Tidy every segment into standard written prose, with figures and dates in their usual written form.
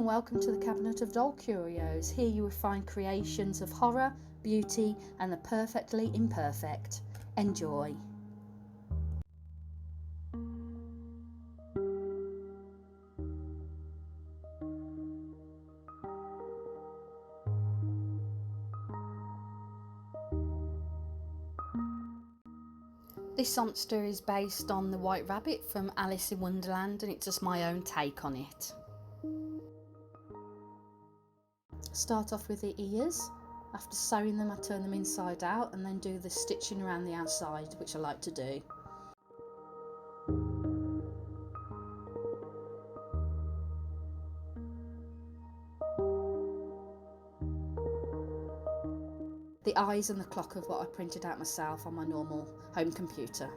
welcome to the Cabinet of Doll Curios. Here you will find creations of horror, beauty and the perfectly imperfect. Enjoy. This Zomster is based on the White Rabbit from Alice in Wonderland, and it's just my own take on it. Start off with the ears. After sewing them, I turn them inside out and then do the stitching around the outside, which I like to do. The eyes and the clock of what I printed out myself on my normal home computer.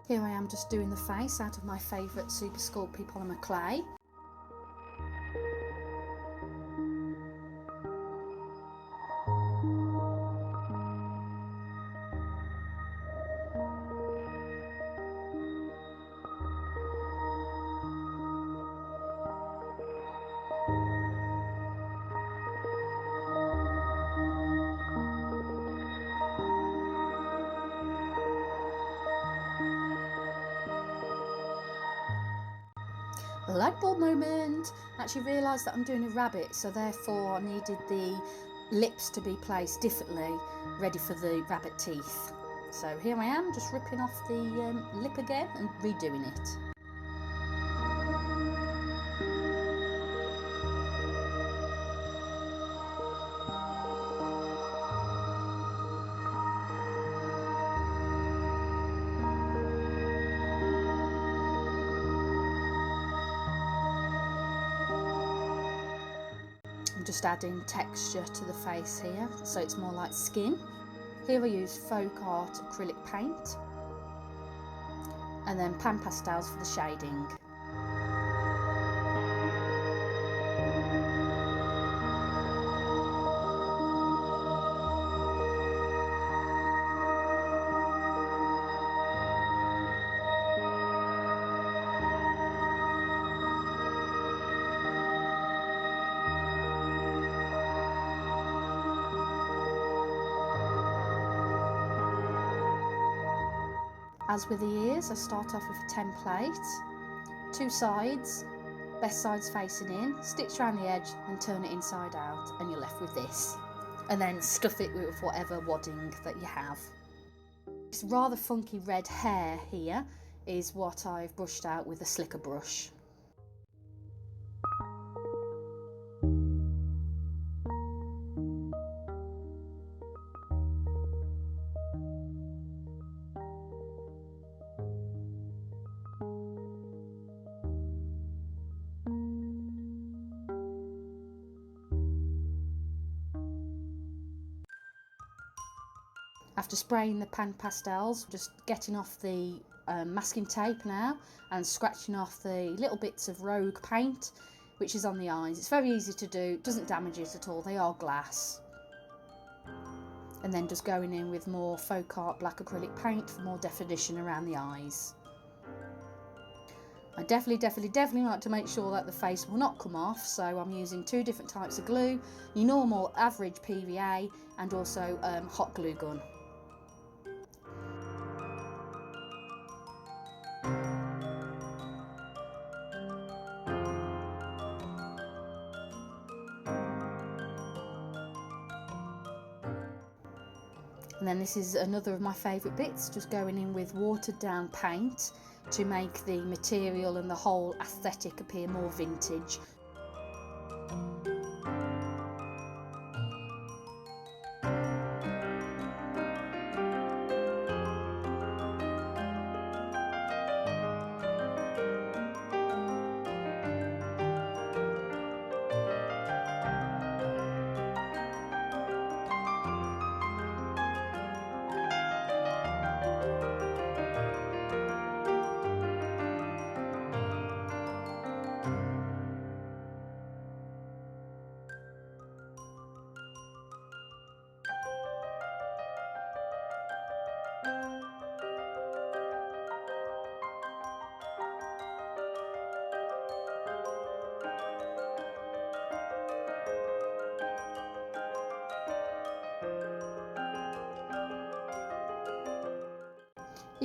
Here I am just doing the face out of my favourite Super Sculpey polymer clay. Light bulb moment! I actually realised that I'm doing a rabbit, so therefore I needed the lips to be placed differently, ready for the rabbit teeth. So here I am, just ripping off the lip again and redoing it. Just adding texture to the face here, so it's more like skin. Here I use Folkart acrylic paint and then Panpastels for the shading. As with the ears, I start off with a template, two sides, best sides facing in, stitch around the edge and turn it inside out, and you're left with this. And then stuff it with whatever wadding that you have. This rather funky red hair here is what I've brushed out with a slicker brush. After spraying the Panpastels, just getting off the masking tape now and scratching off the little bits of rogue paint which is on the eyes. It's very easy to do, doesn't damage it at all, they are glass. And then just going in with more Folkart black acrylic paint for more definition around the eyes. I definitely like to make sure that the face will not come off, so I'm using two different types of glue, your normal average PVA and also hot glue gun. And then this is another of my favourite bits, just going in with watered down paint to make the material and the whole aesthetic appear more vintage.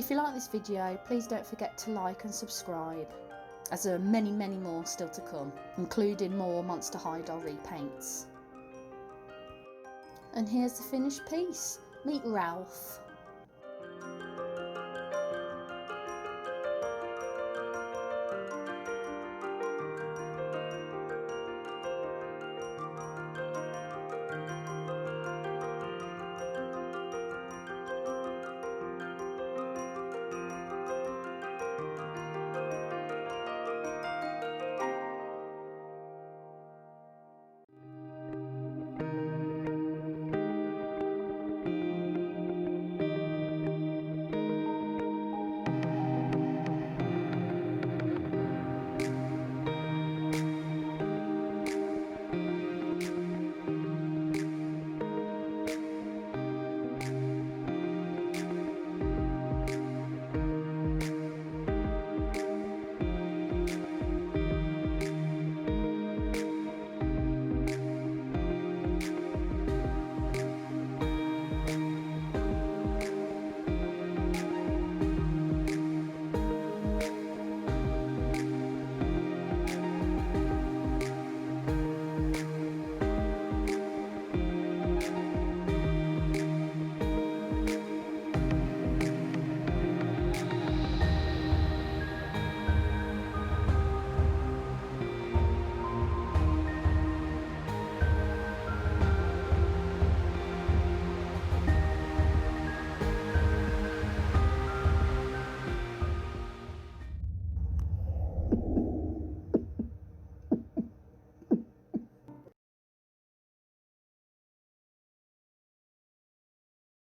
If you like this video, please don't forget to like and subscribe, as there are many more still to come, including more Monster High doll repaints. And here's the finished piece. Meet Ralph.